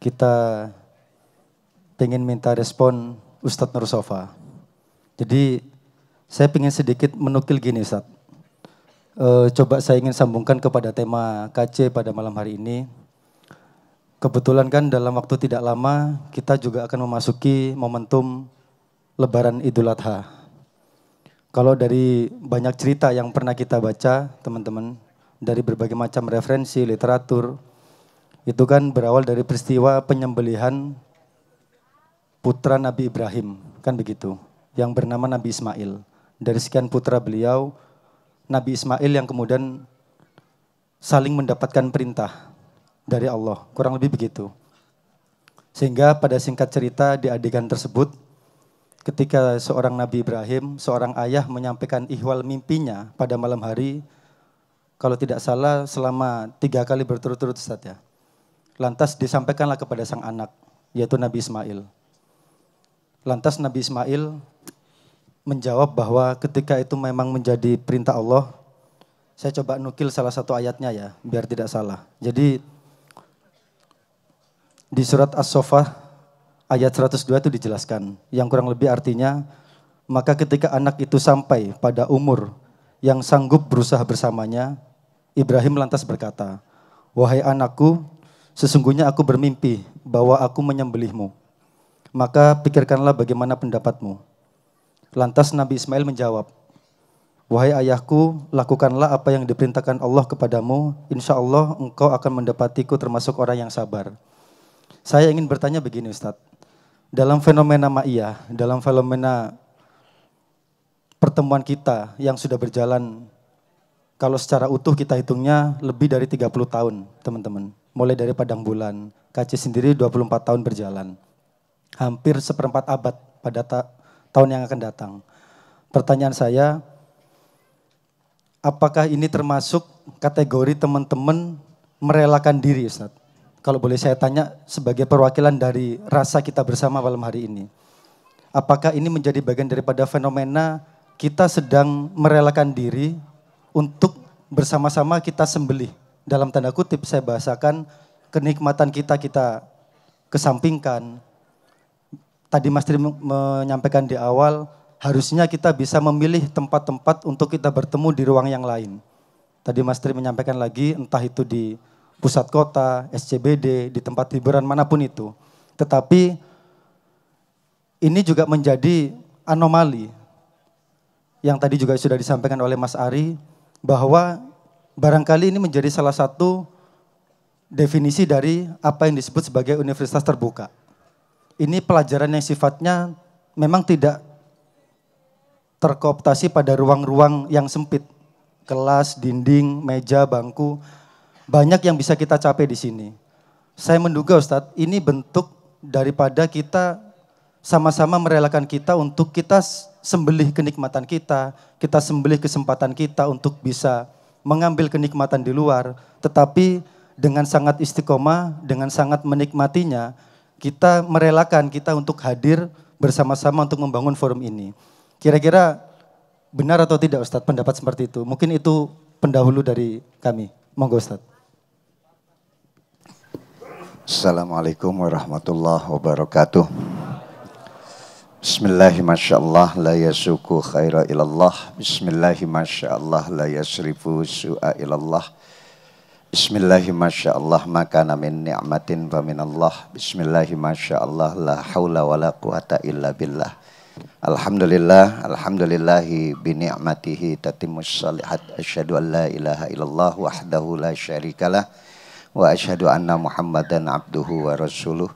kita pengen minta respon Ustadz Nur Sofa. Jadi saya pengen sedikit menukil gini Ustadz. Coba saya ingin sambungkan kepada tema KC pada malam hari ini. Kebetulan kan dalam waktu tidak lama kita juga akan memasuki momentum Lebaran Idul Adha. Kalau dari banyak cerita yang pernah kita baca teman-teman, dari berbagai macam referensi, literatur, itu kan berawal dari peristiwa penyembelihan putra Nabi Ibrahim, kan begitu, yang bernama Nabi Ismail. Dari sekian putra beliau, Nabi Ismail yang kemudian saling mendapatkan perintah dari Allah, kurang lebih begitu. Sehingga pada singkat cerita di adegan tersebut, ketika seorang Nabi Ibrahim, seorang ayah menyampaikan ihwal mimpinya pada malam hari, kalau tidak salah selama 3 kali berturut-turut Ustaz ya. Lantas disampaikanlah kepada sang anak, yaitu Nabi Ismail. Lantas Nabi Ismail menjawab bahwa ketika itu memang menjadi perintah Allah. Saya coba nukil salah satu ayatnya ya, biar tidak salah. Jadi di surat As-Saffah ayat 102 itu dijelaskan, yang kurang lebih artinya, maka ketika anak itu sampai pada umur yang sanggup berusaha bersamanya, Ibrahim lantas berkata, "Wahai anakku, sesungguhnya aku bermimpi bahwa aku menyembelihmu. Maka pikirkanlah bagaimana pendapatmu." Lantas Nabi Ismail menjawab, "Wahai ayahku, lakukanlah apa yang diperintahkan Allah kepadamu, insya Allah engkau akan mendapatiku termasuk orang yang sabar." Saya ingin bertanya begini Ustadz, dalam fenomena ma'iyah, dalam fenomena pertemuan kita yang sudah berjalan, kalau secara utuh kita hitungnya lebih dari 30 tahun teman-teman. Mulai dari Padang Bulan, KC sendiri 24 tahun berjalan. Hampir seperempat abad pada tahun yang akan datang. Pertanyaan saya, apakah ini termasuk kategori teman-teman merelakan diri Ustaz? Kalau boleh saya tanya sebagai perwakilan dari rasa kita bersama malam hari ini. Apakah ini menjadi bagian daripada fenomena kita sedang merelakan diri untuk bersama-sama kita sembelih. Dalam tanda kutip saya bahasakan kenikmatan kita kesampingkan. Tadi Mas Tri menyampaikan di awal, harusnya kita bisa memilih tempat-tempat untuk kita bertemu di ruang yang lain. Tadi Mas Tri menyampaikan lagi, entah itu di pusat kota, SCBD, di tempat hiburan manapun itu. Tetapi ini juga menjadi anomali yang tadi juga sudah disampaikan oleh Mas Ari, bahwa barangkali ini menjadi salah satu definisi dari apa yang disebut sebagai universitas terbuka. Ini pelajaran yang sifatnya memang tidak terkooptasi pada ruang-ruang yang sempit. Kelas, dinding, meja, bangku, banyak yang bisa kita capai di sini. Saya menduga Ustadz, ini bentuk daripada kita sama-sama merelakan kita untuk kita sembelih kenikmatan kita sembelih kesempatan kita untuk bisa mengambil kenikmatan di luar, tetapi dengan sangat istiqomah, dengan sangat menikmatinya, kita merelakan kita untuk hadir bersama-sama untuk membangun forum ini. Kira-kira benar atau tidak Ustadz pendapat seperti itu? Mungkin itu pendahulu dari kami. Monggo Ustadz. Assalamualaikum warahmatullahi wabarakatuh. Bismillahirrahmanirrahim, la yasuku khaira ilallah. Bismillahirrahmanirrahim, la yasrifu su'a ilallah. Bismillahirrahmanirrahim, maka min ni'matin fa minallah. Bismillahirrahmanirrahim, la haula wa la quwata illa billah. Alhamdulillahi bi ni'matihi tatimmus shalihat. Asyhadu an la ilaha illallah wahdahu la syarikalah. Wa asyhadu anna Muhammadan abduhu wa rasuluh.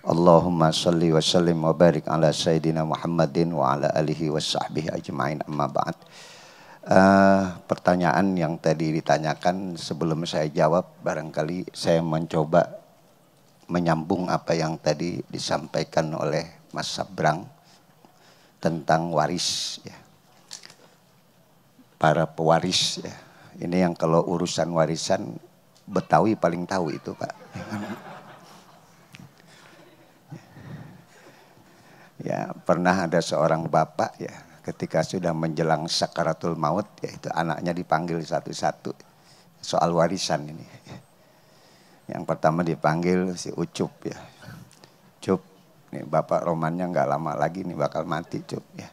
Allahumma salli wa sallim wa barik ala Sayyidina Muhammadin wa ala alihi wa sahbihi ajma'in amma ba'd. Pertanyaan yang tadi ditanyakan sebelum saya jawab, barangkali saya mencoba menyambung apa yang tadi disampaikan oleh Mas Sabrang tentang waris ya. Para pewaris ya. Ini yang kalau urusan warisan Betawi paling tahu itu Pak. Ya, pernah ada seorang bapak ya, ketika sudah menjelang sakaratul maut, yaitu anaknya dipanggil satu-satu soal warisan ini. Yang pertama dipanggil si Ucup ya. Cup, nih Bapak Romannya nggak lama lagi nih bakal mati Cup ya.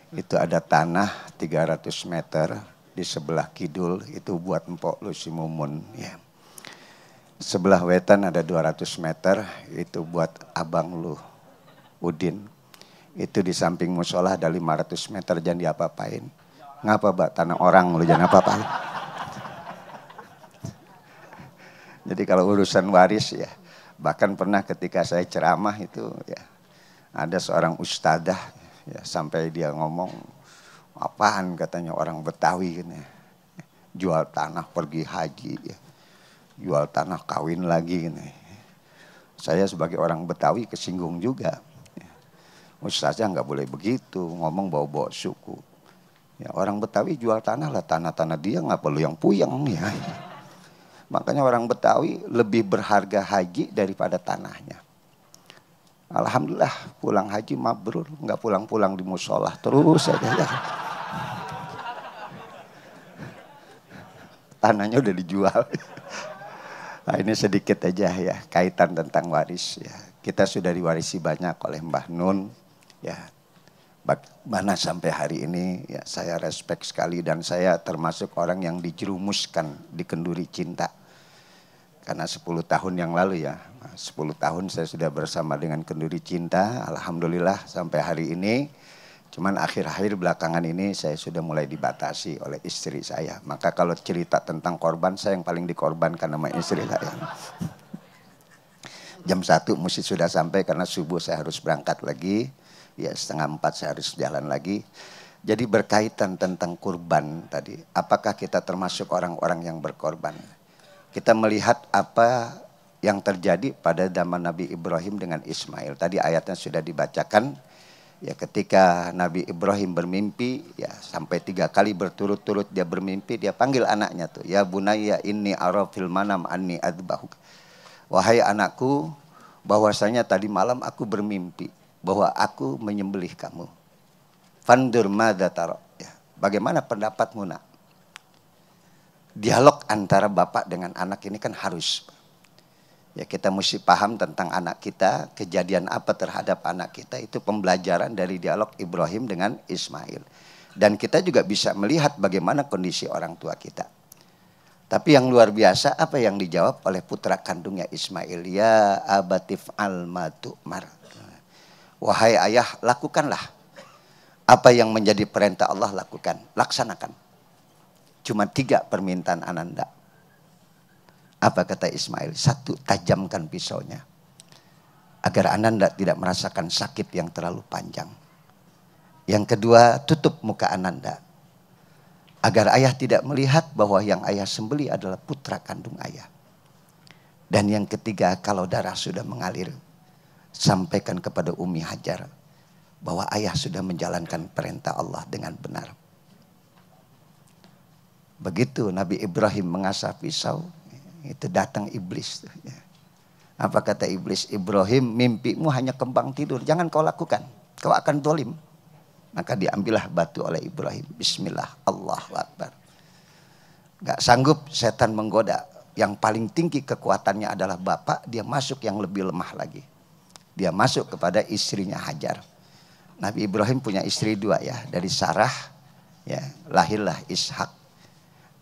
Itu ada tanah 300 meter di sebelah kidul itu buat empok lu si Mumun ya. Sebelah wetan ada 200 meter itu buat abang lu Udin. Itu di samping musola ada 500 meter jangan diapa-apain. Ngapa Mbak tanah orang lu jangan apa-apain. Jadi kalau urusan waris ya, bahkan pernah ketika saya ceramah itu ya, ada seorang ustadzah ya, sampai dia ngomong, apaan katanya orang Betawi kan ya, jual tanah pergi haji ya, jual tanah kawin lagi kan ya. Saya sebagai orang Betawi kesinggung juga. Ya. Ustadzah nggak boleh begitu, ngomong bawa-bawa suku. Ya, orang Betawi jual tanah lah, tanah-tanah dia nggak perlu yang puyeng ya. Makanya orang Betawi lebih berharga haji daripada tanahnya. Alhamdulillah pulang haji mabrur, nggak pulang-pulang di musola terus saja. Ya. Tanahnya udah dijual. Nah, ini sedikit aja ya kaitan tentang waris ya. Kita sudah diwarisi banyak oleh Mbah Nun ya. Bagaimana sampai hari ini ya saya respect sekali dan saya termasuk orang yang dijerumuskan di kenduri cinta. Karena 10 tahun yang lalu ya, 10 tahun saya sudah bersama dengan kenduri cinta, alhamdulillah sampai hari ini. Cuman akhir-akhir belakangan ini saya sudah mulai dibatasi oleh istri saya. Maka kalau cerita tentang korban, saya yang paling dikorbankan sama istri saya. Jam 1 mesti sudah sampai karena subuh saya harus berangkat lagi. Ya 3:30 saya harus jalan lagi. Jadi berkaitan tentang kurban tadi. Apakah kita termasuk orang-orang yang berkorban? Kita melihat apa yang terjadi pada zaman Nabi Ibrahim dengan Ismail. Tadi ayatnya sudah dibacakan. Ya ketika Nabi Ibrahim bermimpi, ya sampai 3 kali berturut-turut dia bermimpi, dia panggil anaknya tuh. Ya bunayya inni ara fil manam anni adbahuk. Wahai anakku, bahwasanya tadi malam aku bermimpi bahwa aku menyembelih kamu. Fandur madza tara. Ya, bagaimana pendapatmu nak? Dialog antara bapak dengan anak ini kan harus. Ya kita mesti paham tentang anak kita, kejadian apa terhadap anak kita itu pembelajaran dari dialog Ibrahim dengan Ismail. Dan kita juga bisa melihat bagaimana kondisi orang tua kita. Tapi yang luar biasa apa yang dijawab oleh putra kandungnya Ismail. Ya abatif al-matu'mar. Wahai ayah lakukanlah. Apa yang menjadi perintah Allah lakukan, laksanakan. Cuma 3 permintaan Ananda. Apa kata Ismail? 1, tajamkan pisaunya. Agar Ananda tidak merasakan sakit yang terlalu panjang. Yang kedua, tutup muka Ananda. Agar ayah tidak melihat bahwa yang ayah sembelih adalah putra kandung ayah. Dan yang ketiga, kalau darah sudah mengalir, sampaikan kepada Umi Hajar bahwa ayah sudah menjalankan perintah Allah dengan benar. Begitu Nabi Ibrahim mengasah pisau, itu datang iblis. Apa kata iblis? Ibrahim, mimpimu hanya kembang tidur, jangan kau lakukan, kau akan zalim. Maka diambillah batu oleh Ibrahim. Bismillah, Allahu Akbar. Gak sanggup setan menggoda. Yang paling tinggi kekuatannya adalah bapak, dia masuk yang lebih lemah lagi. Dia masuk kepada istrinya Hajar. Nabi Ibrahim punya istri 2 ya, dari Sarah ya, lahirlah Ishak.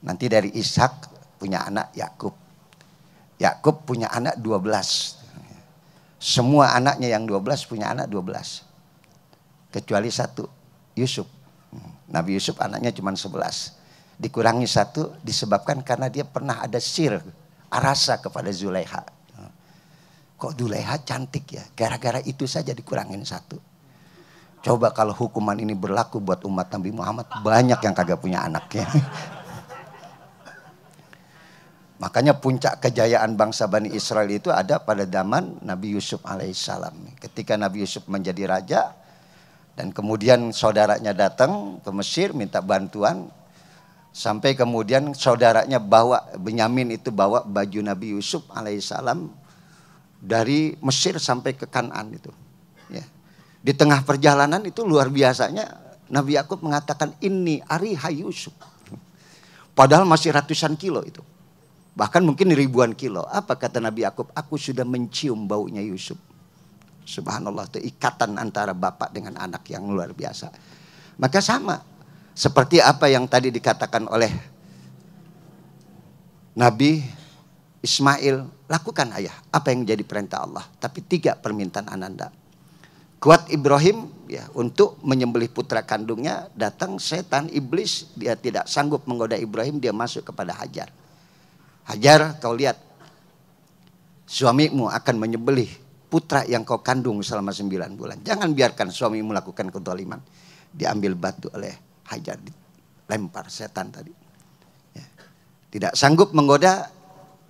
Nanti dari Ishak punya anak Yakub. Yakub punya anak 12. Semua anaknya yang 12 punya anak 12. Kecuali 1, Yusuf. Nabi Yusuf anaknya cuma 11. Dikurangi 1 disebabkan karena dia pernah ada sir, arasa kepada Zulaiha. Kok Zulaiha cantik ya? Gara-gara itu saja dikurangin 1. Coba kalau hukuman ini berlaku buat umat Nabi Muhammad, banyak yang kagak punya anak ya. Makanya puncak kejayaan bangsa Bani Israel itu ada pada zaman Nabi Yusuf alaihissalam. Ketika Nabi Yusuf menjadi raja dan kemudian saudaranya datang ke Mesir minta bantuan. Sampai kemudian saudaranya Benyamin itu bawa baju Nabi Yusuf alaihissalam dari Mesir sampai ke Kanaan itu. Ya. Di tengah perjalanan itu luar biasanya Nabi Yakub mengatakan ini ariha Yusuf. Padahal masih ratusan kilo itu. Bahkan mungkin ribuan kilo. Apa kata Nabi Yakub? Aku sudah mencium baunya Yusuf. Subhanallah, itu ikatan antara bapak dengan anak yang luar biasa. Maka sama seperti apa yang tadi dikatakan oleh Nabi Ismail, lakukan ayah apa yang jadi perintah Allah. Tapi 3 permintaan ananda. Kuat Ibrahim ya untuk menyembelih putra kandungnya, datang setan iblis, dia tidak sanggup menggoda Ibrahim, dia masuk kepada Hajar. Hajar, kau lihat suamimu akan menyembelih putra yang kau kandung selama 9 bulan. Jangan biarkan suamimu melakukan kezaliman. Diambil batu oleh Hajar, dilempar setan tadi. Ya. Tidak sanggup menggoda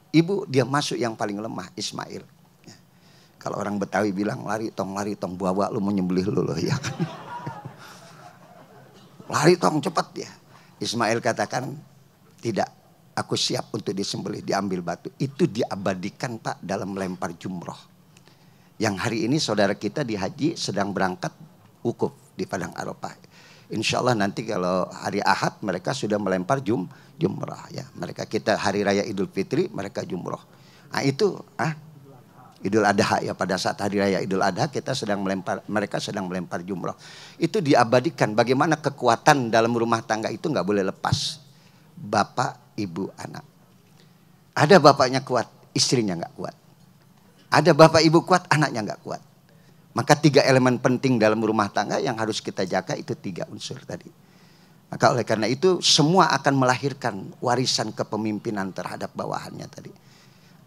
ibu, dia masuk yang paling lemah, Ismail. Ya. Kalau orang Betawi bilang lari tong buah lu mau nyembelih lu loh ya. Lari tong cepat ya. Ismail katakan tidak, aku siap untuk disembelih, diambil batu. Itu diabadikan Pak dalam melempar jumroh. Yang hari ini saudara kita di haji sedang berangkat wukuf di Padang Arafah. Insya Allah nanti kalau hari Ahad mereka sudah melempar jumrah ya. Kita hari raya Idul Fitri, mereka jumroh. Nah itu Idul Adha ya, pada saat hari raya Idul Adha mereka sedang melempar jumroh. Itu diabadikan bagaimana kekuatan dalam rumah tangga itu nggak boleh lepas. Bapak, ibu, anak. Ada bapaknya kuat, istrinya nggak kuat. Ada bapak ibu kuat, anaknya nggak kuat. Maka 3 elemen penting dalam rumah tangga yang harus kita jaga itu 3 unsur tadi. Maka oleh karena itu semua akan melahirkan warisan kepemimpinan terhadap bawahannya tadi.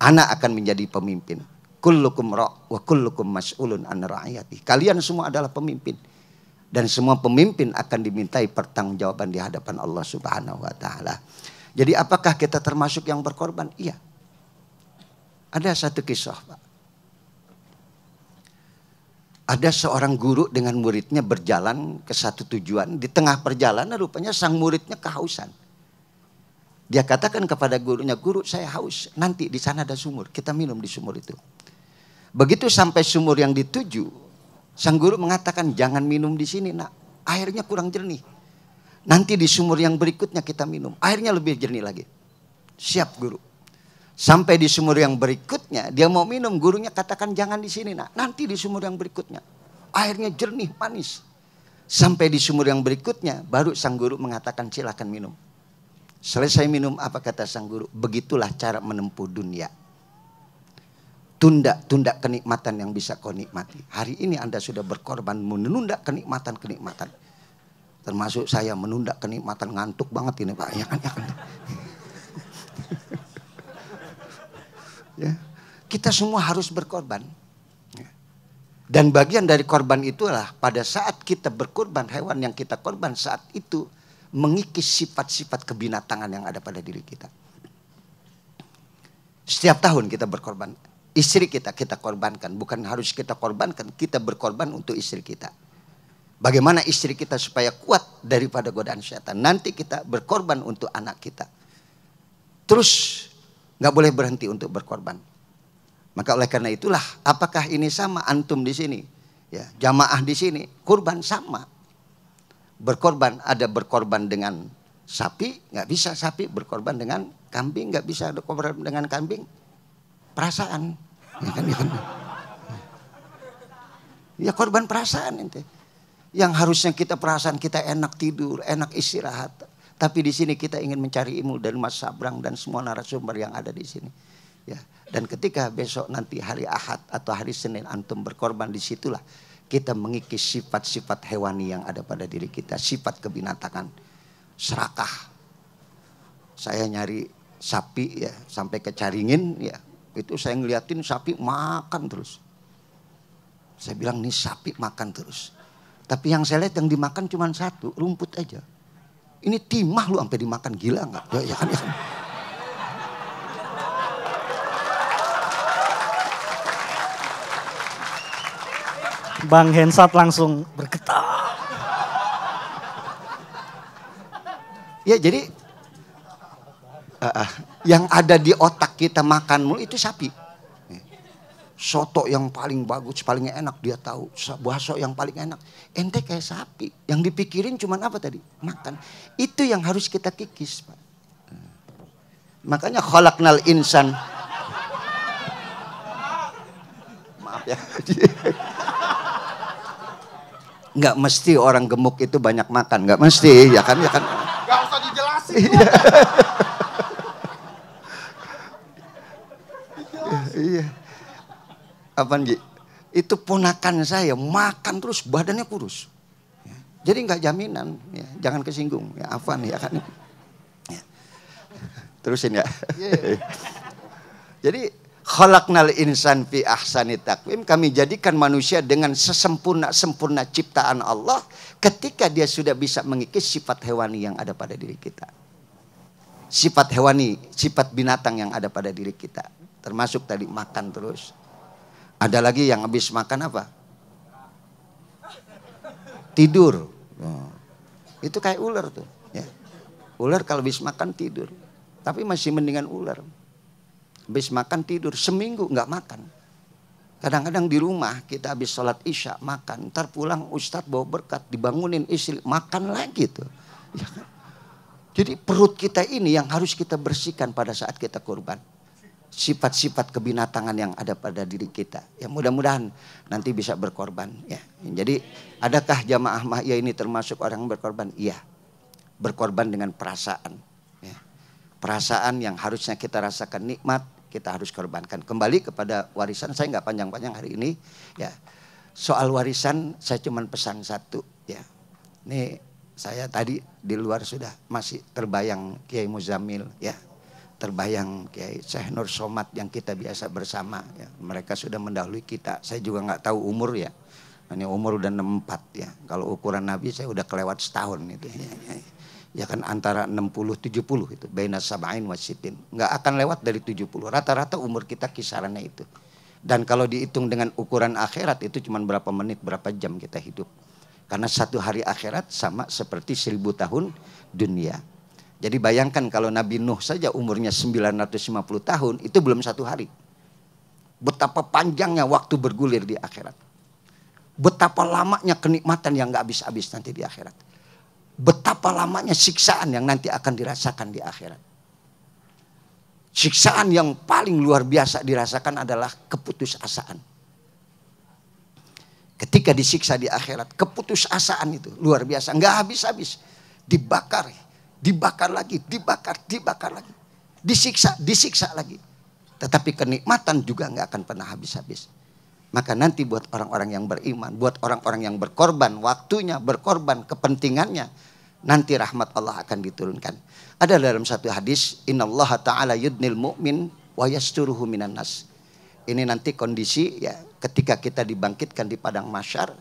Anak akan menjadi pemimpin. Kullukum ra' wa kullukum mas'ulun an ra'iyati. Kalian semua adalah pemimpin. Dan semua pemimpin akan dimintai pertanggungjawaban di hadapan Allah Subhanahu wa taala. Jadi apakah kita termasuk yang berkorban? Iya. Ada satu kisah, Pak. Ada seorang guru dengan muridnya berjalan ke satu tujuan. Di tengah perjalanan rupanya sang muridnya kehausan. Dia katakan kepada gurunya, guru saya haus. Nanti di sana ada sumur, kita minum di sumur itu. Begitu sampai sumur yang dituju, sang guru mengatakan jangan minum di sini nak. Airnya kurang jernih. Nanti di sumur yang berikutnya kita minum. Airnya lebih jernih lagi. Siap guru. Sampai di sumur yang berikutnya, dia mau minum, gurunya katakan jangan di sini nak, nanti di sumur yang berikutnya. Airnya jernih, manis. Sampai di sumur yang berikutnya, baru sang guru mengatakan silakan minum. Selesai minum, apa kata sang guru? Begitulah cara menempuh dunia. Tunda kenikmatan yang bisa kau nikmati. Hari ini Anda sudah berkorban menunda kenikmatan-kenikmatan. Termasuk saya menunda kenikmatan, ngantuk banget ini Pak. Ya kan. Ya. Kita semua harus berkorban. Dan bagian dari korban itulah pada saat kita berkorban, hewan yang kita korban saat itu mengikis sifat-sifat kebinatangan yang ada pada diri kita. Setiap tahun kita berkorban. Istri kita korbankan. Bukan harus kita korbankan, kita berkorban untuk istri kita. Bagaimana istri kita supaya kuat daripada godaan setan. Nanti kita berkorban untuk anak kita. Terus nggak boleh berhenti untuk berkorban. Maka oleh karena itulah, apakah ini sama antum di sini? Ya, jamaah di sini, kurban sama. Berkorban, ada berkorban dengan sapi, nggak bisa sapi. Berkorban dengan kambing, nggak bisa berkorban dengan kambing. Perasaan. Ya, kan? Ya korban perasaan ente. Yang harusnya kita perasaan kita enak tidur, enak istirahat. Tapi di sini kita ingin mencari ilmu dari Mas Sabrang dan semua narasumber yang ada di sini. Ya. Dan ketika besok nanti hari Ahad atau hari Senin antum berkorban, disitulah kita mengikis sifat-sifat hewani yang ada pada diri kita. Sifat kebinatangan. Serakah. Saya nyari sapi ya sampai ke Caringin ya. Itu saya ngeliatin sapi makan terus. Saya bilang nih sapi makan terus. Tapi yang saya lihat yang dimakan cuma satu, rumput aja. Ini timah lu sampai dimakan, gila nggak? Ya kan. Bang Hensat langsung bergetar. Ya jadi yang ada di otak kita makan mulu itu sapi. Soto yang paling bagus, paling enak dia tahu. Bakso yang paling enak. Ente kayak sapi. Yang dipikirin cuma apa tadi? Makan. Itu yang harus kita kikis, Pak. Makanya khalaqnal insan. Maaf ya. Nggak mesti orang gemuk itu banyak makan, nggak mesti, ya kan? Gak usah dijelasin. Iya. Apaan Gi? Itu ponakan saya makan terus badannya kurus. Jadi nggak jaminan, ya. Jangan kesinggung, ya Afan ya kan. Ya. Terusin ya. Jadi khalaqnal insan fi ahsani taqwim, kami jadikan manusia dengan sesempurna-sempurna ciptaan Allah ketika dia sudah bisa mengikis sifat hewani yang ada pada diri kita. Sifat hewani, sifat binatang yang ada pada diri kita. Termasuk tadi makan terus. Ada lagi yang habis makan apa? Tidur. Itu kayak ular tuh. Ya. Ular kalau habis makan tidur. Tapi masih mendingan ular. Habis makan tidur, seminggu nggak makan. Kadang-kadang di rumah kita habis sholat isya makan. Ntar pulang ustadz bawa berkat, dibangunin istri, makan lagi tuh. Ya. Jadi perut kita ini yang harus kita bersihkan pada saat kita kurban. Sifat-sifat kebinatangan yang ada pada diri kita. Ya mudah-mudahan nanti bisa berkorban. Ya. Jadi adakah jamaah mahya ini termasuk orang yang berkorban? Iya. Berkorban dengan perasaan. Ya. Perasaan yang harusnya kita rasakan nikmat, kita harus korbankan. Kembali kepada warisan, saya nggak panjang-panjang hari ini. Ya. Soal warisan saya cuma pesan satu. Ya. Ini saya tadi di luar sudah masih terbayang Kiai Muzammil. Ya. Terbayang Kiai Syekh Nur Somad yang kita biasa bersama. Ya. Mereka sudah mendahului kita. Saya juga nggak tahu umur ya. Ini umur udah 64 ya. Kalau ukuran Nabi saya udah kelewat setahun itu. Ya kan antara 60-70 itu. Baina sab'ain wa sitin. Nggak akan lewat dari 70. Rata-rata umur kita kisarannya itu. Dan kalau dihitung dengan ukuran akhirat itu cuma berapa menit, berapa jam kita hidup. Karena satu hari akhirat sama seperti 1000 tahun dunia. Jadi bayangkan kalau Nabi Nuh saja umurnya 950 tahun, itu belum satu hari. Betapa panjangnya waktu bergulir di akhirat. Betapa lamanya kenikmatan yang gak habis-habis nanti di akhirat. Betapa lamanya siksaan yang nanti akan dirasakan di akhirat. Siksaan yang paling luar biasa dirasakan adalah keputusasaan. Ketika disiksa di akhirat, keputusasaan itu luar biasa. Gak habis-habis. Dibakar lagi, dibakar lagi. Disiksa lagi. Tetapi kenikmatan juga nggak akan pernah habis-habis. Maka nanti buat orang-orang yang beriman, buat orang-orang yang berkorban, waktunya berkorban, kepentingannya, nanti rahmat Allah akan diturunkan. Ada dalam satu hadis, innallaha ta'ala yudnil mu'min wa yasturuhu minan nas. Ini nanti kondisi ya ketika kita dibangkitkan di padang mahsyar,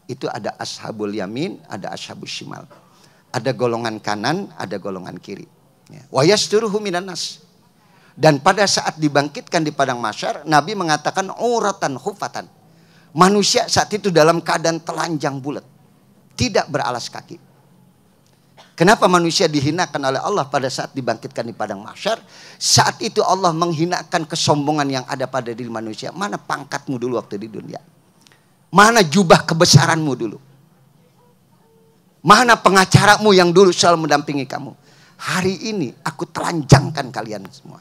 itu ada ashabul yamin, ada ashabul shimal. Ada golongan kanan, ada golongan kiri. Wa yasturuhu minan nas. Dan pada saat dibangkitkan di padang mahsyar, Nabi mengatakan uratan khufatan. Manusia saat itu dalam keadaan telanjang bulat, tidak beralas kaki. Kenapa manusia dihinakan oleh Allah pada saat dibangkitkan di padang mahsyar? Saat itu Allah menghinakan kesombongan yang ada pada diri manusia. Mana pangkatmu dulu waktu di dunia? Mana jubah kebesaranmu dulu? Mana pengacaramu yang dulu selalu mendampingi kamu? Hari ini aku telanjangkan kalian semua.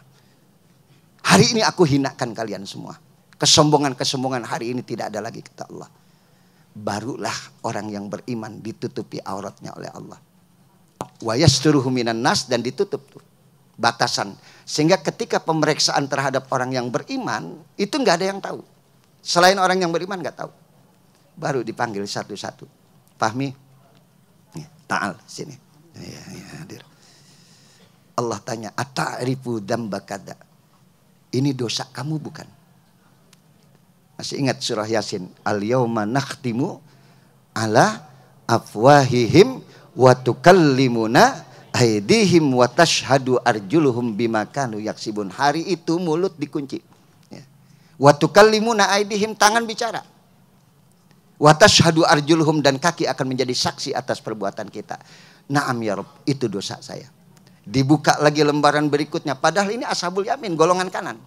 Hari ini aku hinakan kalian semua. Kesombongan-kesombongan hari ini tidak ada lagi, kata Allah. Barulah orang yang beriman ditutupi auratnya oleh Allah. Wa yasturuhu minan nas, dan ditutup tuh batasan. Sehingga ketika pemeriksaan terhadap orang yang beriman, itu nggak ada yang tahu. Selain orang yang beriman nggak tahu. Baru dipanggil satu-satu. Fahmi? Ta'al sini. Ya, hadir. Allah tanya, ata'rifu dzamba kada. Ini dosa kamu bukan? Masih ingat surah Yasin? Al-yauma nakhtimu ala afwahihim wa tukallimuna aydihim wa tashhadu arjuluhum bima kanu yaksibun. Hari itu mulut dikunci. Ya. Wa tukallimuna aydihim, tangan bicara. Wa tashhadu arjuluhum, dan kaki akan menjadi saksi atas perbuatan kita. Naam ya Rabb, itu dosa saya. Dibuka lagi lembaran berikutnya. Padahal ini ashabul yamin, golongan kanan.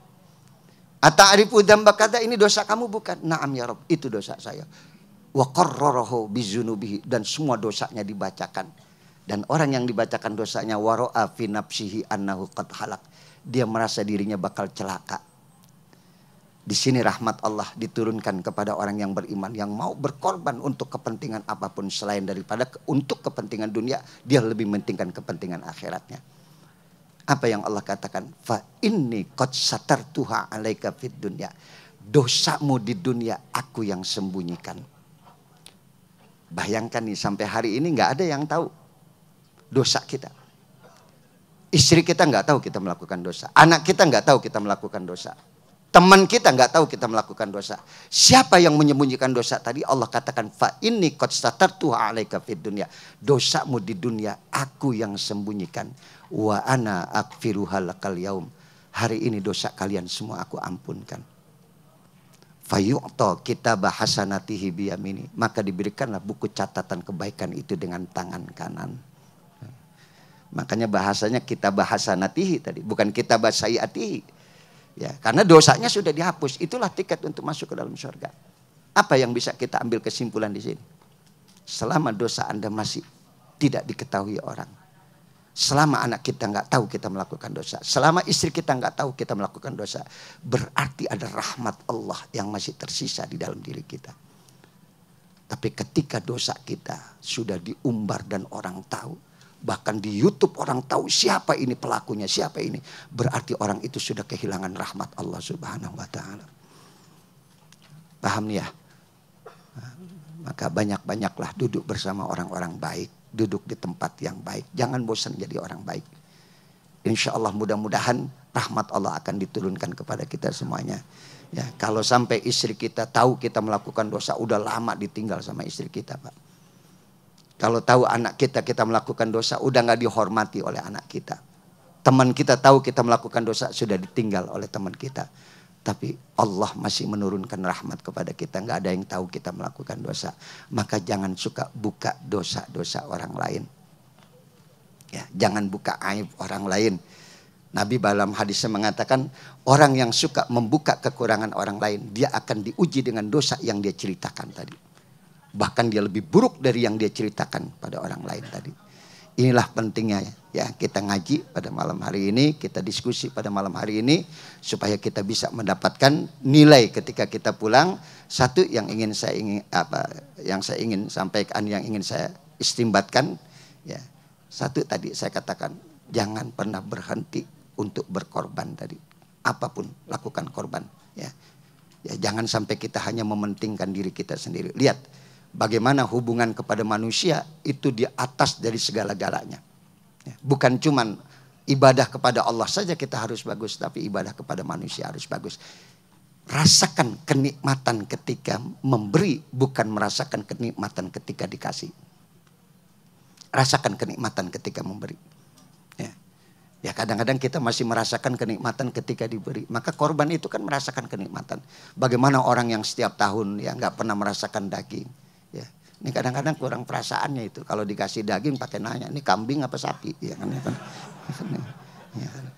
Ata'rifu dzamba kada, ini dosa kamu bukan? Naam ya Rabb, itu dosa saya. Wa qarrarahu bizunubihi, dan semua dosanya dibacakan. Dan orang yang dibacakan dosanya wara'a fi nafsihi annahu qad halak. Dia merasa dirinya bakal celaka. Di sini rahmat Allah diturunkan kepada orang yang beriman, yang mau berkorban untuk kepentingan apapun selain daripada untuk kepentingan dunia, dia lebih mementingkan kepentingan akhiratnya. Apa yang Allah katakan? Fa inni qad satartuha 'alaika fid dunya. Dosamu di dunia aku yang sembunyikan. Bayangkan nih, sampai hari ini nggak ada yang tahu dosa kita. Istri kita nggak tahu kita melakukan dosa. Anak kita nggak tahu kita melakukan dosa. Teman kita nggak tahu kita melakukan dosa. Siapa yang menyembunyikan dosa tadi? Allah katakan fa inni qad satartuha 'alaika fid dunya. Dosamu di dunia aku yang sembunyikan. Wa ana aghfiruha lakal yaum. Hari ini dosa kalian semua aku ampunkan. Fayu'ta kitabah hasanatihi biyamini. Maka diberikanlah buku catatan kebaikan itu dengan tangan kanan. Makanya bahasanya kitabah hasanatihi tadi, bukan kitabah sayyiatihi. Ya, karena dosanya sudah dihapus, itulah tiket untuk masuk ke dalam surga. Apa yang bisa kita ambil kesimpulan di sini? Selama dosa Anda masih tidak diketahui orang, selama anak kita nggak tahu kita melakukan dosa, selama istri kita nggak tahu kita melakukan dosa, berarti ada rahmat Allah yang masih tersisa di dalam diri kita. Tapi ketika dosa kita sudah diumbar dan orang tahu, bahkan di YouTube orang tahu siapa ini pelakunya, siapa ini, berarti orang itu sudah kehilangan rahmat Allah Subhanahu wa taala. Paham ya? Maka banyak-banyaklah duduk bersama orang-orang baik, duduk di tempat yang baik. Jangan bosan jadi orang baik. Insya Allah mudah-mudahan rahmat Allah akan diturunkan kepada kita semuanya. Ya, kalau sampai istri kita tahu kita melakukan dosa, udah lama ditinggal sama istri kita, Pak. Kalau tahu anak kita melakukan dosa, udah nggak dihormati oleh anak kita. Teman kita tahu kita melakukan dosa, sudah ditinggal oleh teman kita. Tapi Allah masih menurunkan rahmat kepada kita. Nggak ada yang tahu kita melakukan dosa. Maka jangan suka buka dosa-dosa orang lain. Ya, jangan buka aib orang lain. Nabi dalam hadisnya mengatakan, orang yang suka membuka kekurangan orang lain, dia akan diuji dengan dosa yang dia ceritakan tadi. Bahkan dia lebih buruk dari yang dia ceritakan pada orang lain tadi. Inilah pentingnya ya, kita ngaji pada malam hari ini, kita diskusi pada malam hari ini, supaya kita bisa mendapatkan nilai ketika kita pulang. Satu yang saya ingin sampaikan, yang ingin saya istimbatkan ya. Satu tadi saya katakan, jangan pernah berhenti untuk berkorban tadi. Apapun lakukan korban ya. Ya, jangan sampai kita hanya mementingkan diri kita sendiri. Lihat bagaimana hubungan kepada manusia itu di atas dari segala-galanya. Bukan cuman ibadah kepada Allah saja kita harus bagus, tapi ibadah kepada manusia harus bagus. Rasakan kenikmatan ketika memberi, bukan merasakan kenikmatan ketika dikasih. Rasakan kenikmatan ketika memberi. Ya, kadang-kadang kita masih merasakan kenikmatan ketika diberi. Maka korban itu kan merasakan kenikmatan. Bagaimana orang yang setiap tahun ya nggak pernah merasakan daging. Ya, ini kadang-kadang kurang perasaannya itu. Kalau dikasih daging pakai nanya, ini kambing apa sapi? Ya kan, ya kan? Ya kan?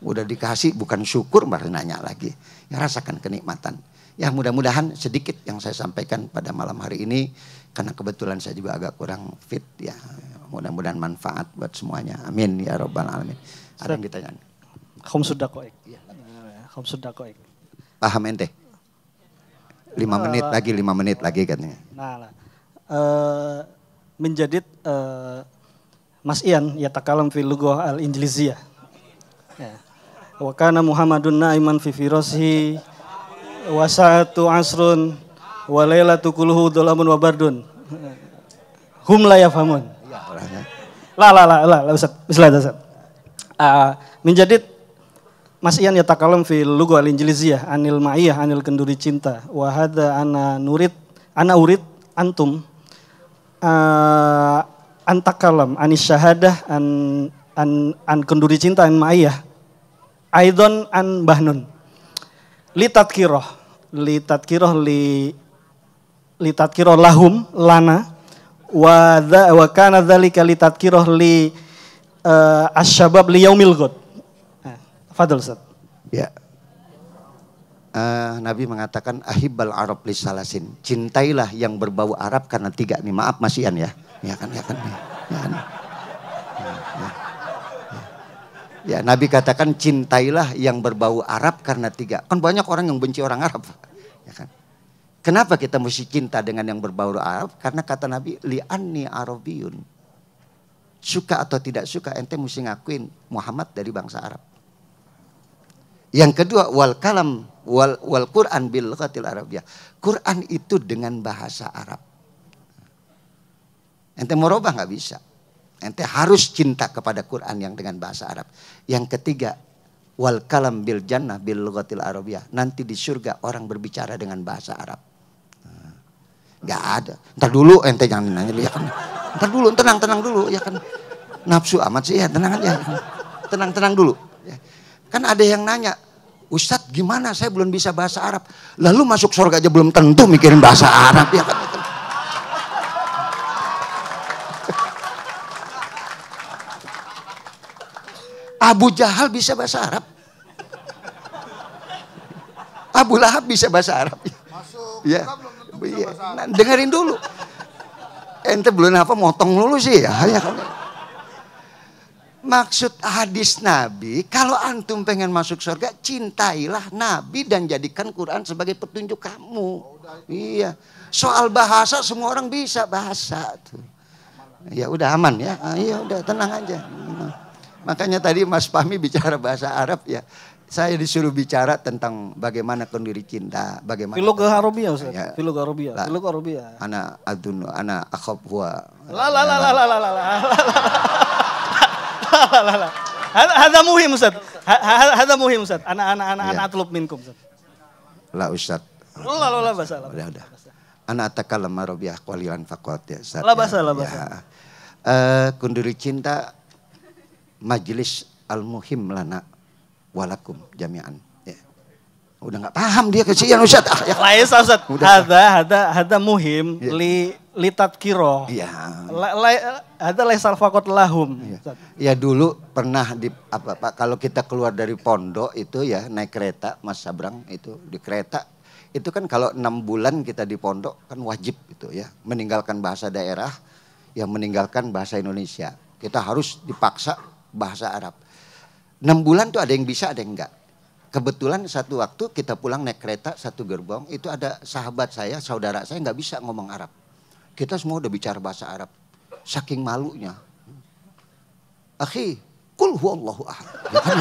Udah dikasih bukan syukur baru nanya lagi. Ya, rasakan kenikmatan. Ya, mudah-mudahan sedikit yang saya sampaikan pada malam hari ini, karena kebetulan saya juga agak kurang fit ya. Mudah-mudahan manfaat buat semuanya. Amin ya rabbal alamin. Ada yang ditanyakan? Khamsud daqaiq. Khamsud daqaiq. Paham ente? 5 menit lagi katanya. Nah, menjadi Mas Ian yatakalam fil lughah al-injiliziyah. Ya. Wa kana Muhammadun naiman fi firasihi wa sa'atu asrun wa lailatu kulluhu dhulamun wa bardun. Hum la yafhamun. La Ustaz. Bismillah Ustaz. Menjadi Mas Ian yatakalam fil lughah al-injiliziyah anil ma'iyah anil kenduri cinta wa hadza ana urid antum antakalam anis syahadah an kenduri cinta an ma'iyah aidon an bahnun litadkiroh lahum lana wa kana dzalika litadkiroh li asyabab li yaumil ghad. Fadl Ustaz. Ya. Nabi mengatakan ahibbal Arab li salasin. Cintailah yang berbau Arab karena 3 nih. Maaf Mas Ian ya. Ya kan. Ya, Nabi katakan cintailah yang berbau Arab karena 3. Kan banyak orang yang benci orang Arab. Ya kan? Kenapa kita mesti cinta dengan yang berbau Arab? Karena kata Nabi, li'anni Arabiyun. Suka atau tidak suka, ente mesti ngakuin Muhammad dari bangsa Arab. Yang kedua, wal kalam wal Quran bil lughatil Arabiyah. Quran itu dengan bahasa Arab. Ente mau robah nggak bisa. Ente harus cinta kepada Quran yang dengan bahasa Arab. Yang ketiga, wal kalam bil jannah bil lughatil Arabiyah. Nanti di surga orang berbicara dengan bahasa Arab. Gak ada. Ntar dulu ente jangan nanya ya kan. Ntar dulu, tenang dulu ya kan. Nafsu amat sih ya, tenang aja. Tenang dulu. Kan ada yang nanya, Ustadz gimana saya belum bisa bahasa Arab. Lalu masuk surga aja belum tentu mikirin bahasa Arab ya kan. Abu Jahal bisa bahasa Arab. Abu Lahab bisa bahasa Arab. Masuk. Ya. Iya. Nah, dengerin dulu. Ente belum apa motong dulu sih ya. Maksud hadis Nabi, kalau antum pengen masuk surga, cintailah Nabi dan jadikan Quran sebagai petunjuk kamu. Iya. Soal bahasa semua orang bisa bahasa tuh. Ya udah aman ya. Iya udah tenang aja. Makanya tadi Mas Fahmi bicara bahasa Arab ya. Saya disuruh bicara tentang bagaimana kondiri cinta, bagaimana Filog Arabia Ustaz. Ya. Filog Arabia. Filog Arabia. Ana adunu, ana akhaf wa. Hada muhim Ustaz. Hada muhim Ustaz. Ana atlub minkum Ustaz. La Ustaz. La basa. Udah. Ana atakallam Arabiah qalilan faqat ya Ustaz. La basa. Kondiri cinta majlis al-muhim lana walakum jami'an. Ya. Udah nggak paham dia kesian Ustaz. Ya. Lain Ustaz. Hada muhim Ya. li tadkiro. Iya. Hada laisal faqat lahum. Ya dulu pernah di apa Pak kalau kita keluar dari pondok itu ya naik kereta Mas Sabrang itu di kereta itu kan kalau 6 bulan kita di pondok kan wajib itu ya meninggalkan bahasa daerah ya meninggalkan bahasa Indonesia. Kita harus dipaksa bahasa Arab. 6 bulan tuh ada yang bisa, ada yang enggak. Kebetulan satu waktu kita pulang naik kereta satu gerbong, itu ada sahabat saya, saudara saya nggak bisa ngomong Arab. Kita semua udah bicara bahasa Arab. Saking malunya. Akhi, kul huwallahu ahad. Ya kan.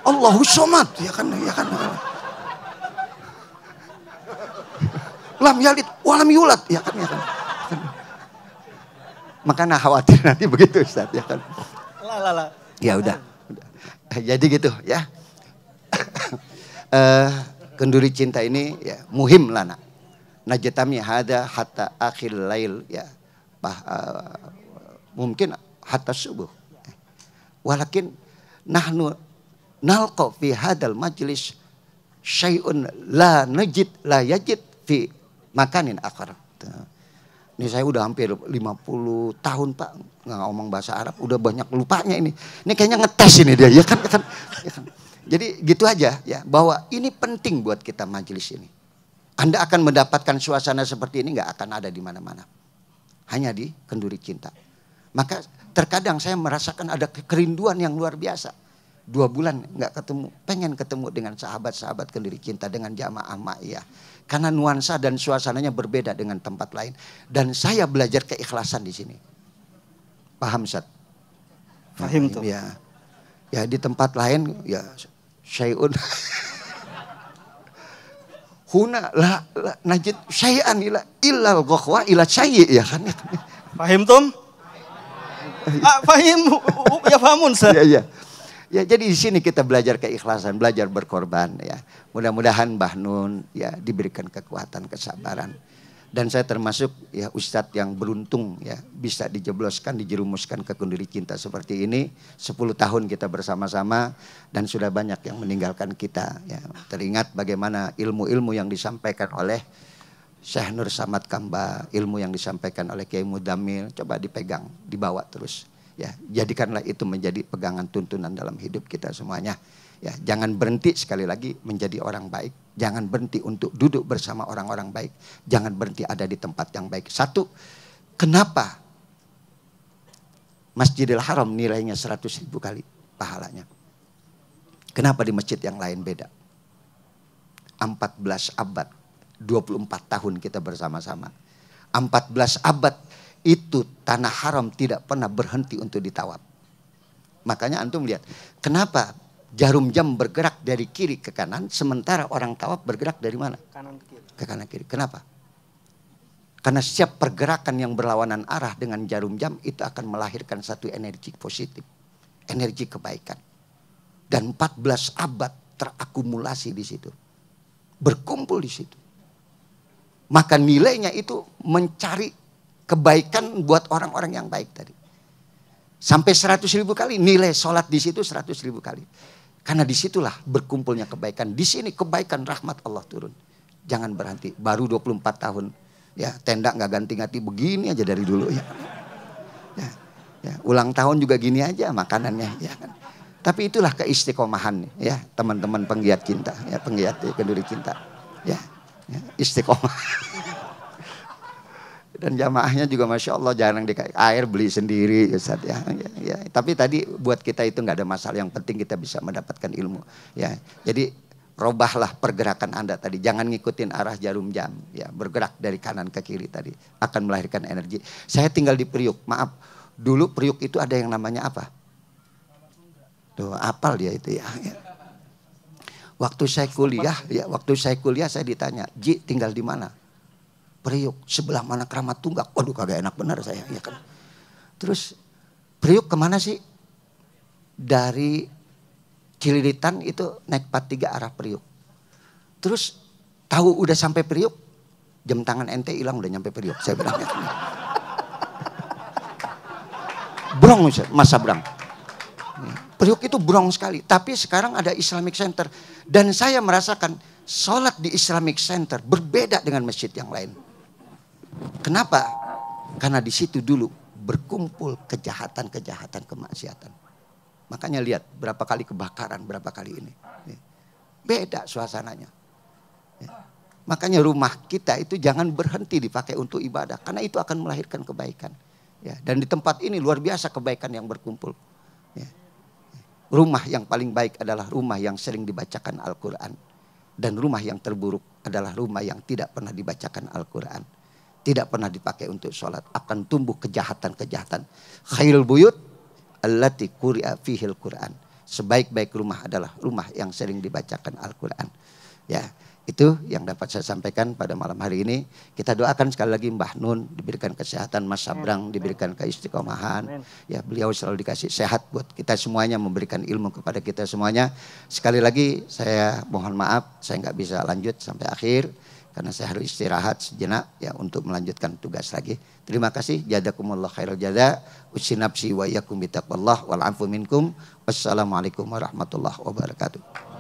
Allahu somad. Ya kan. Lam yalid, walam yulad. Ya kan. Makanya khawatir nanti begitu Ustaz ya kan. Ya udah. Jadi gitu ya. Kenduri cinta ini ya muhim lana. Najatami hada hatta akhir lail ya. Mungkin hatta subuh. Walakin nahnu nalqa fi hadal majlis syai'un la yajid fi makanin akhar. Ini saya udah hampir 50 tahun Pak nggak ngomong bahasa Arab, udah banyak lupanya ini. Ini kayaknya ngetes ini dia, ya kan. Jadi gitu aja ya, bahwa ini penting buat kita majelis ini. Anda akan mendapatkan suasana seperti ini nggak akan ada di mana-mana, hanya di Kenduri Cinta. Maka terkadang saya merasakan ada kerinduan yang luar biasa. 2 bulan nggak ketemu, pengen ketemu dengan sahabat-sahabat Kenduri Cinta dengan jamaah ma'iyah. Karena nuansa dan suasananya berbeda dengan tempat lain. Dan saya belajar keikhlasan di sini. Paham Ustaz? Fahim tuh. Ya. Ya di tempat lain ya syai'un. Huna la najid syai'an illal ghahwa ila syai' ya kan. Fahim tum? Fahim ya fahamun Ustaz. Iya. Ya jadi di sini kita belajar keikhlasan, belajar berkorban ya. Mudah-mudahan Mbah Nun ya diberikan kekuatan, kesabaran. Dan saya termasuk ya Ustadz yang beruntung ya bisa dijebloskan, dijerumuskan ke Kenduri Cinta seperti ini. 10 tahun kita bersama-sama dan sudah banyak yang meninggalkan kita ya. Teringat bagaimana ilmu-ilmu yang disampaikan oleh Syekh Nur Samad Kamba, ilmu yang disampaikan oleh Kiai Mudamil, coba dipegang, dibawa terus. Ya, jadikanlah itu menjadi pegangan tuntunan dalam hidup kita semuanya. Ya, jangan berhenti sekali lagi menjadi orang baik. Jangan berhenti untuk duduk bersama orang-orang baik. Jangan berhenti ada di tempat yang baik. 1, kenapa Masjidil Haram nilainya 100.000 kali pahalanya. Kenapa di masjid yang lain beda? 14 abad, 24 tahun kita bersama-sama. 14 abad itu tanah haram tidak pernah berhenti untuk ditawaf. Makanya antum lihat, kenapa jarum jam bergerak dari kiri ke kanan, sementara orang tawaf bergerak dari mana? Kanan ke kiri. Ke kanan kiri. Kenapa? Karena setiap pergerakan yang berlawanan arah dengan jarum jam itu akan melahirkan satu energi positif, energi kebaikan. Dan 14 abad terakumulasi di situ, berkumpul di situ. Maka nilainya itu mencari kebaikan buat orang-orang yang baik tadi. Sampai 100.000 kali nilai sholat di situ 100.000 kali. Karena disitulah berkumpulnya kebaikan. Di sini kebaikan rahmat Allah turun. Jangan berhenti. Baru 24 tahun. Ya, tenda nggak ganti-ganti begini aja dari dulu ya. Ya, ulang tahun juga gini aja makanannya ya kan. Tapi itulah keistiqomahan ya teman-teman penggiat cinta ya, penggiat kenduri cinta ya, istiqomah. Dan jamaahnya juga Masya Allah jarang dikasih air, beli sendiri Ustaz ya. Tapi tadi buat kita itu nggak ada masalah, yang penting kita bisa mendapatkan ilmu ya. Jadi robahlah pergerakan Anda tadi, jangan ngikutin arah jarum jam ya, bergerak dari kanan ke kiri tadi akan melahirkan energi. Saya tinggal di Priuk, maaf, dulu Priuk itu ada yang namanya apa? Tuh, apal dia itu ya. Waktu saya kuliah saya ditanya, "Ji, tinggal di mana?" Priuk, sebelah mana Keramat Tunggak? Waduh, kagak enak benar saya ya kan. Terus Priuk kemana sih? Dari Cililitan itu naik 43 arah Priuk. Terus tahu udah sampai Priuk, jam tangan ente hilang udah nyampe Priuk. Saya bilang ya. Brong masa Brang. Priuk itu brong sekali. Tapi sekarang ada Islamic Center. Dan saya merasakan sholat di Islamic Center berbeda dengan masjid yang lain. Kenapa? Karena di situ dulu berkumpul kejahatan-kejahatan, kemaksiatan. Makanya lihat berapa kali kebakaran, berapa kali ini. Beda suasananya. Makanya rumah kita itu jangan berhenti dipakai untuk ibadah. Karena itu akan melahirkan kebaikan. Dan di tempat ini luar biasa kebaikan yang berkumpul. Rumah yang paling baik adalah rumah yang sering dibacakan Al-Quran. Dan rumah yang terburuk adalah rumah yang tidak pernah dibacakan Al-Quran. Tidak pernah dipakai untuk sholat. Akan tumbuh kejahatan-kejahatan. Khairul buyut allati quri'a fihil Quran. Sebaik-baik rumah adalah rumah yang sering dibacakan Al-Quran. Ya, itu yang dapat saya sampaikan pada malam hari ini. Kita doakan sekali lagi Mbah Nun diberikan kesehatan, Mas Sabrang diberikan keistiqomahan. Ya, beliau selalu dikasih sehat buat kita semuanya, memberikan ilmu kepada kita semuanya. Sekali lagi saya mohon maaf, saya nggak bisa lanjut sampai akhir karena saya harus istirahat sejenak ya untuk melanjutkan tugas lagi. Terima kasih. Jazakumullah khairal jaza. Usi nafsi wa iyyakum bitaqwallah wal afu minkum. Wassalamualaikum warahmatullahi wabarakatuh.